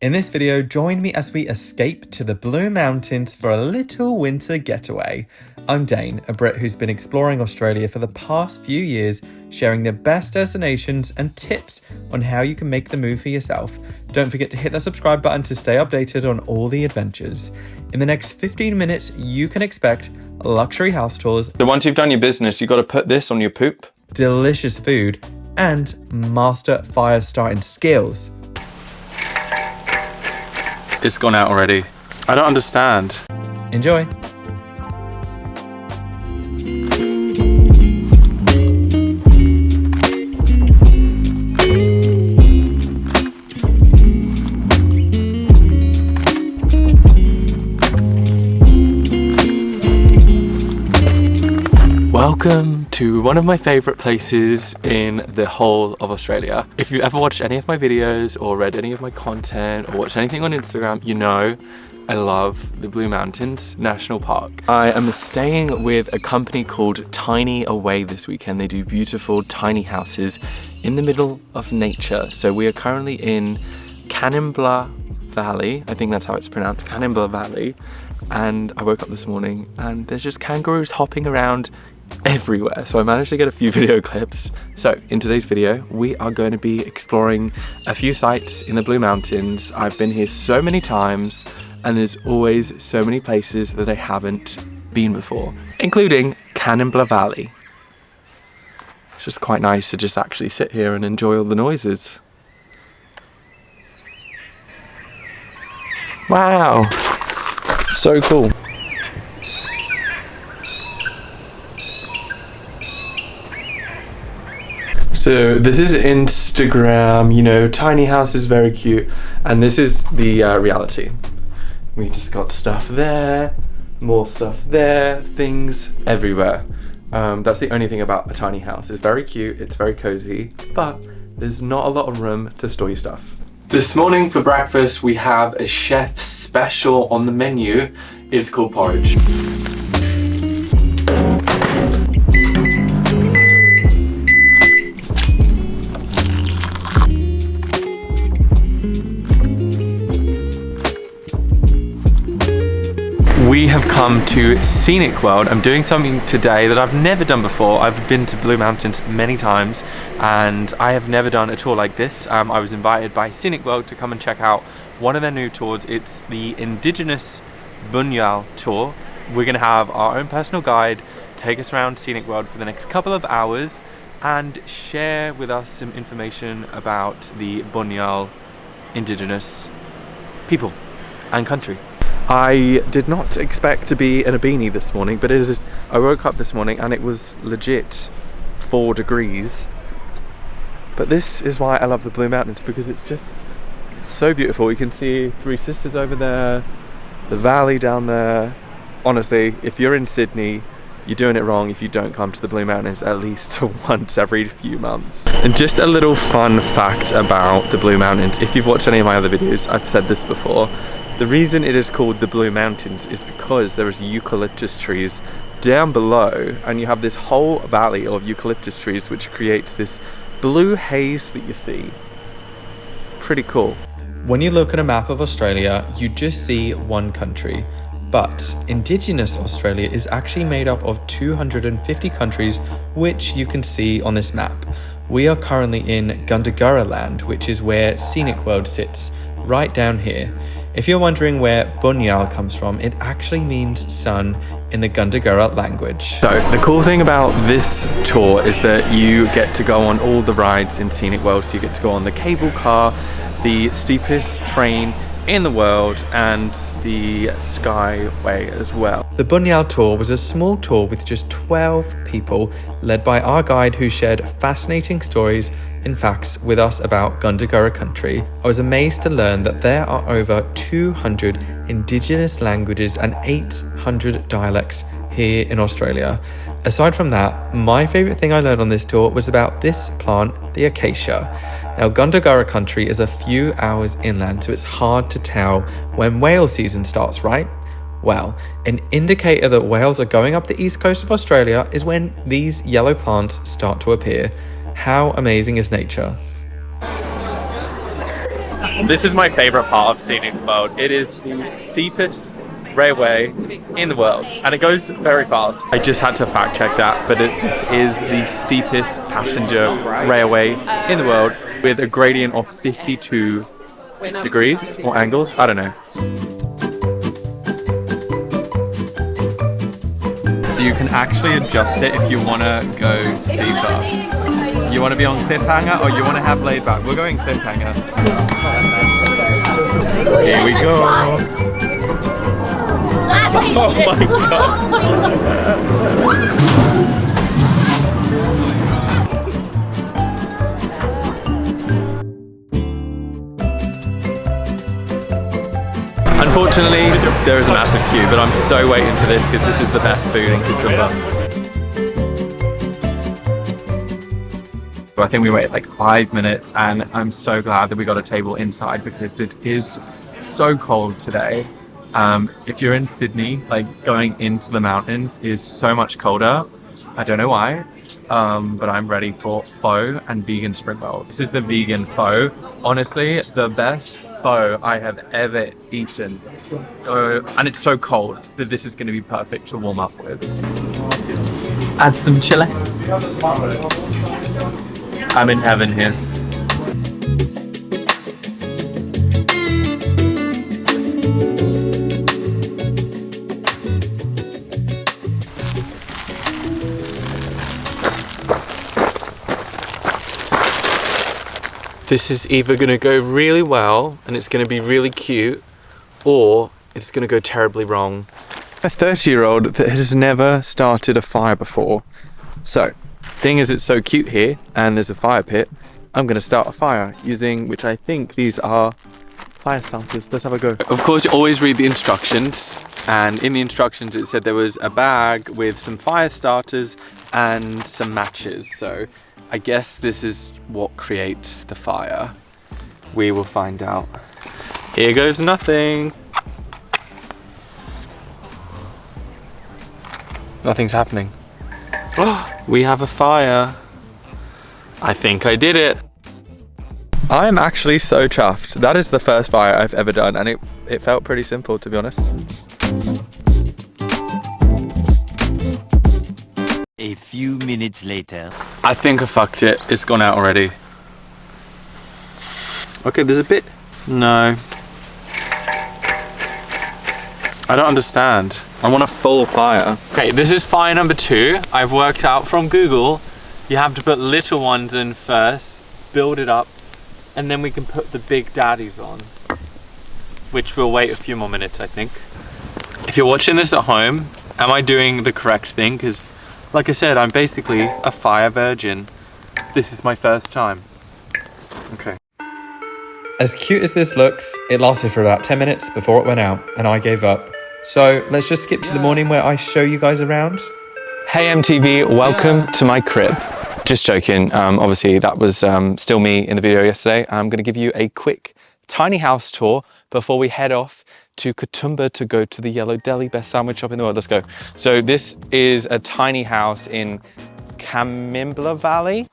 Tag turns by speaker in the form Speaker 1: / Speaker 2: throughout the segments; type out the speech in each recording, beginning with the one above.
Speaker 1: In this video, join me as we escape to the Blue Mountains for a little winter getaway. I'm Dane, a Brit who's been exploring Australia for the past few years, sharing the best destinations and tips on how you can make the move for yourself. Don't forget to hit that subscribe button to stay updated on all the adventures. In the next 15 minutes, you can expect luxury house tours.
Speaker 2: So once you've done your business, you've got to put this on your poop.
Speaker 1: Delicious food, and master fire starting skills.
Speaker 2: It's gone out already. I don't understand.
Speaker 1: Enjoy.
Speaker 2: Welcome to one of my favourite places in the whole of Australia. If you've ever watched any of my videos or read any of my content or watched anything on Instagram, you know I love the Blue Mountains National Park. I am staying with a company called Tiny Away this weekend. They do beautiful tiny houses in the middle of nature. So we are currently in Kanimbla Valley. I think that's how it's pronounced, Kanimbla Valley. And I woke up this morning and there's just kangaroos hopping around everywhere, so I managed to get a few video clips. So in today's video we are going to be exploring a few sites in the Blue Mountains. I've been here so many times and there's always so many places that I haven't been before, including Kanimbla Valley. It's just quite nice to just actually sit here and enjoy all the noises. Wow, so cool. So this is Instagram, you know, tiny house is very cute, and this is the reality. We just got stuff there, more stuff there, things everywhere. That's the only thing about a tiny house. It's very cute, it's very cozy, but there's not a lot of room to store your stuff. This morning for breakfast we have a chef's special on the menu. It's called porridge. We have come to Scenic World. I'm doing something today that I've never done before. I've been to Blue Mountains many times and I have never done a tour like this. I was invited by Scenic World to come and check out one of their new tours. It's the Indigenous Buunyal tour. We're gonna have our own personal guide take us around Scenic World for the next couple of hours and share with us some information about the Buunyal Indigenous people and country. I did not expect to be in a beanie this morning, but I woke up this morning and it was legit 4 degrees. But this is why I love the Blue Mountains, because it's just so beautiful. You can see Three Sisters over there, the valley down there. Honestly, if you're in Sydney, you're doing it wrong if you don't come to the Blue Mountains at least once every few months. And just a little fun fact about the Blue Mountains. If you've watched any of my other videos, I've said this before. The reason it is called the Blue Mountains is because there is eucalyptus trees down below, and you have this whole valley of eucalyptus trees which creates this blue haze that you see. Pretty cool.
Speaker 1: When you look at a map of Australia, you just see one country. But Indigenous Australia is actually made up of 250 countries, which you can see on this map. We are currently in Gundagara land, which is where Scenic World sits, right down here. If you're wondering where Buunyal comes from, it actually means sun in the Gundagara language.
Speaker 2: So the cool thing about this tour is that you get to go on all the rides in Scenic World. So you get to go on the cable car, the steepest train in the world, and the Skyway as well.
Speaker 1: The Buunyal tour was a small tour with just 12 people, led by our guide who shared fascinating stories and facts with us about Gundagara country. I was amazed to learn that there are over 200 indigenous languages and 800 dialects here in Australia. Aside from that, my favourite thing I learned on this tour was about this plant, the acacia. Now, Gundagara country is a few hours inland, so it's hard to tell when whale season starts, right? Well, an indicator that whales are going up the east coast of Australia is when these yellow plants start to appear. How amazing is nature?
Speaker 2: This is my favorite part of Scenic World. It is the steepest railway in the world, and it goes very fast. I just had to fact check that, but this is the steepest passenger railway in the world with a gradient of 52 degrees or angles, I don't know. So you can actually adjust it if you want to go steeper. You want to be on cliffhanger or you want to have laid back? We're going cliffhanger. Here we go. Oh my god. Unfortunately, there is a massive queue, but I'm so waiting for this because this is the best food in Katoomba. I think we waited like 5 minutes, and I'm so glad that we got a table inside because it is so cold today. If you're in Sydney, like going into the mountains is so much colder. I don't know why, but I'm ready for pho and vegan spring rolls. This is the vegan pho. Honestly, the best pho I have ever eaten. And it's so cold that this is going to be perfect to warm up with. Add some chili. I'm in heaven here. This is either going to go really well and it's going to be really cute, or it's going to go terribly wrong. A 30-year-old that has never started a fire before. So, seeing as it's so cute here and there's a fire pit, I'm going to start a fire using, which I think these are fire starters. Let's have a go. Of course, you always read the instructions, and in the instructions it said there was a bag with some fire starters and some matches. So I guess this is what creates the fire. We will find out. Here goes nothing. Nothing's happening. Oh, we have a fire. I think I did it. I am actually so chuffed. That is the first fire I've ever done, and it felt pretty simple, to be honest.
Speaker 3: A few minutes later.
Speaker 2: I think I fucked it. It's gone out already. Okay, there's a bit... No. I don't understand. I want a full fire. Okay, this is fire number 2. I've worked out from Google, you have to put little ones in first, build it up, and then we can put the big daddies on, which will wait a few more minutes, I think. If you're watching this at home, am I doing the correct thing? Because, like I said, I'm basically a fire virgin. This is my first time. Okay.
Speaker 1: As cute as this looks, it lasted for about 10 minutes before it went out, and I gave up. So let's just skip to the morning where I show you guys around.
Speaker 4: Hey MTV, welcome to my crib. Just joking, obviously that was still me in the video yesterday. I'm gonna give you a quick tiny house tour before we head off to Katoomba to go to the Yellow Deli, best sandwich shop in the world. Let's go. So this is a tiny house in Kanimbla Valley.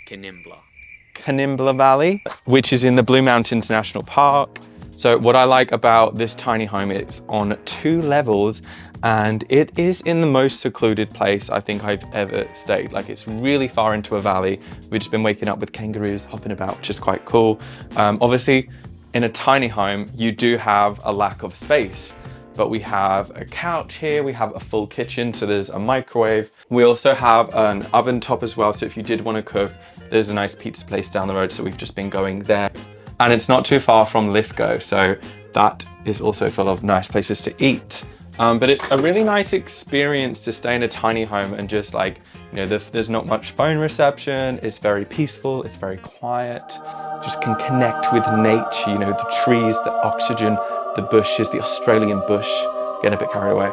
Speaker 4: Kanimbla Valley, which is in the Blue Mountains National Park. So what I like about this tiny home, it's on 2 levels, and it is in the most secluded place I think I've ever stayed. Like, it's really far into a valley. We've just been waking up with kangaroos hopping about, which is quite cool. Obviously, in a tiny home, you do have a lack of space, but we have a couch here, we have a full kitchen, so there's a microwave. We also have an oven top as well, so if you did want to cook, there's a nice pizza place down the road, so we've just been going there. And it's not too far from Lithgow, so that is also full of nice places to eat. But it's a really nice experience to stay in a tiny home and just, like, you know, there's not much phone reception, it's very peaceful, it's very quiet, just can connect with nature, you know, the trees, the oxygen, the bushes, the Australian bush. Getting a bit carried away.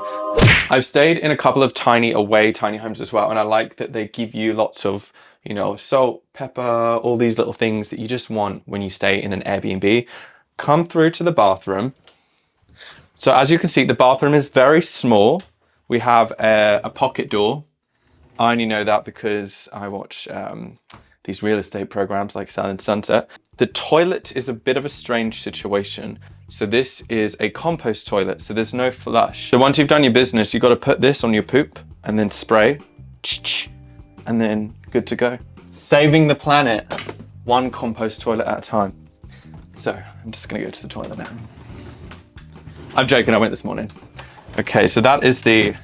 Speaker 4: I've stayed in a couple of tiny homes as well, and I like that they give you lots of, you know, salt, pepper, all these little things that you just want when you stay in an Airbnb. Come through to the bathroom. So as you can see, the bathroom is very small. We have a pocket door. I only know that because I watch these real estate programs like Sun and Sunset. The toilet is a bit of a strange situation. So this is a compost toilet, so there's no flush. So once you've done your business, you've got to put this on your poop and then spray, and then good to go. Saving the planet, one compost toilet at a time. So I'm just gonna go to the toilet now. I'm joking, I went this morning. Okay, so that is the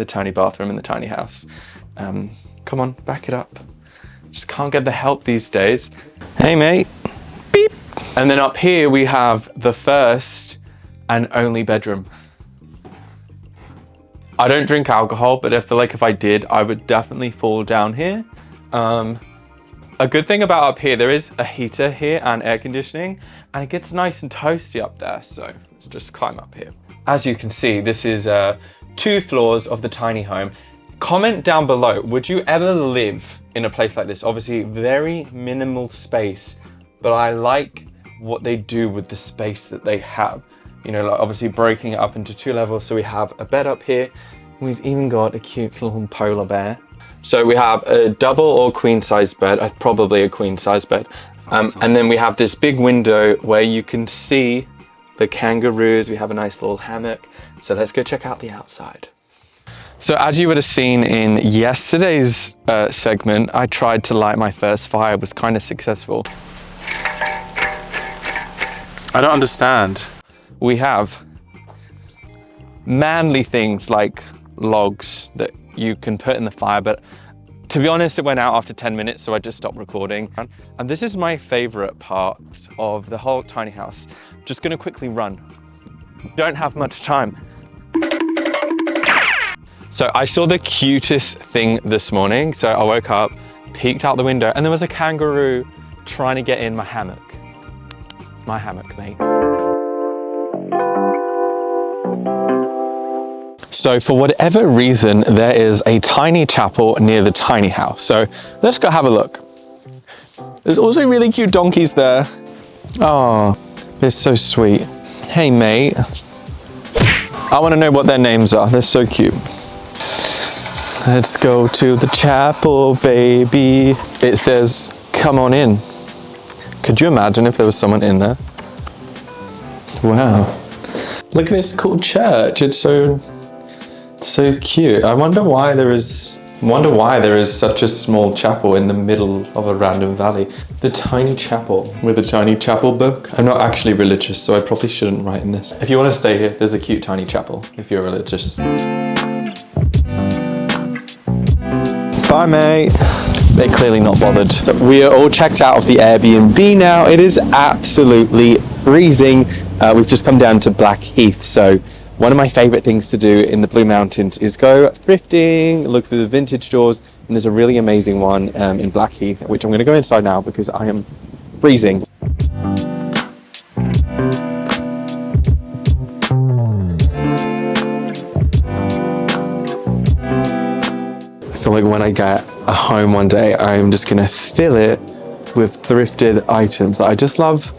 Speaker 4: tiny bathroom in the tiny house. Come on, back it up. Just can't get the help these days. Hey mate, beep. And then up here we have the first and only bedroom. I don't drink alcohol, but I feel like if I did, I would definitely fall down here. A good thing about up here, there is a heater here and air conditioning, and it gets nice and toasty up there. So let's just climb up here. As you can see, this is 2 floors of the tiny home. Comment down below, would you ever live in a place like this? Obviously very minimal space, but I like what they do with the space that they have. You know, like obviously breaking it up into 2 levels. So we have a bed up here. We've even got a cute little polar bear. So we have a double or queen size bed, probably a queen size bed. And then we have this big window where you can see the kangaroos. We have a nice little hammock. So let's go check out the outside. So as you would have seen in yesterday's segment, I tried to light my first fire. It was kind of successful.
Speaker 2: I don't understand.
Speaker 4: We have manly things like logs that you can put in the fire, but to be honest, it went out after 10 minutes, so I just stopped recording. And this is my favorite part of the whole tiny house. Just gonna quickly run. Don't have much time. So I saw the cutest thing this morning. So I woke up, peeked out the window, and there was a kangaroo trying to get in my hammock. It's my hammock, mate. So for whatever reason, there is a tiny chapel near the tiny house. So let's go have a look. There's also really cute donkeys there. Oh, they're so sweet. Hey mate, I want to know what their names are. They're so cute. Let's go to the chapel, baby. It says, come on in. Could you imagine if there was someone in there? Wow. Look at this cool church. It's so cute. I wonder why there is such a small chapel in the middle of a random valley. The tiny chapel with a tiny chapel book. I'm not actually religious, so I probably shouldn't write in this. If you want to stay here, there's a cute tiny chapel if you're religious. Bye, mate. They're clearly not bothered. So we are all checked out of the Airbnb now. It is absolutely freezing. We've just come down to Blackheath, so one of my favorite things to do in the Blue Mountains is go thrifting, look through the vintage stores, and there's a really amazing one in Blackheath, which I'm going to go inside now because I am freezing. I feel like when I get a home one day, I'm just going to fill it with thrifted items. I just love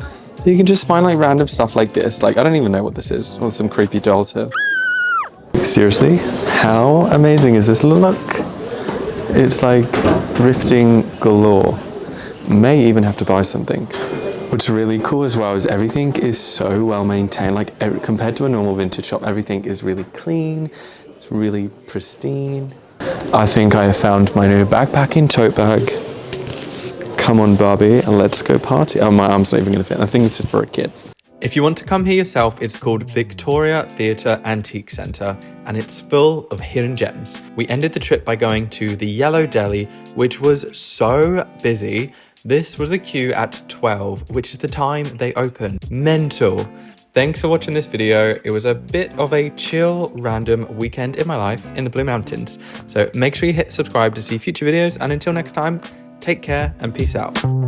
Speaker 4: you can just find like random stuff like this. Like, I don't even know what this is. Well, some creepy dolls here. Seriously, how amazing is this? Look, it's like thrifting galore. May even have to buy something. What's really cool as well is everything is so well maintained. Like compared to a normal vintage shop, everything is really clean. It's really pristine. I think I have found my new backpacking tote bag. Come on, Barbie, and let's go party. Oh, my arm's not even gonna fit. I think this is for a kid.
Speaker 1: If you want to come here yourself, it's called Victoria Theatre Antique Centre, and it's full of hidden gems. We ended the trip by going to the Yellow Deli, which was so busy. This was the queue at 12, which is the time they open. Mental. Thanks for watching this video. It was a bit of a chill, random weekend in my life in the Blue Mountains. So make sure you hit subscribe to see future videos, and until next time, take care and peace out.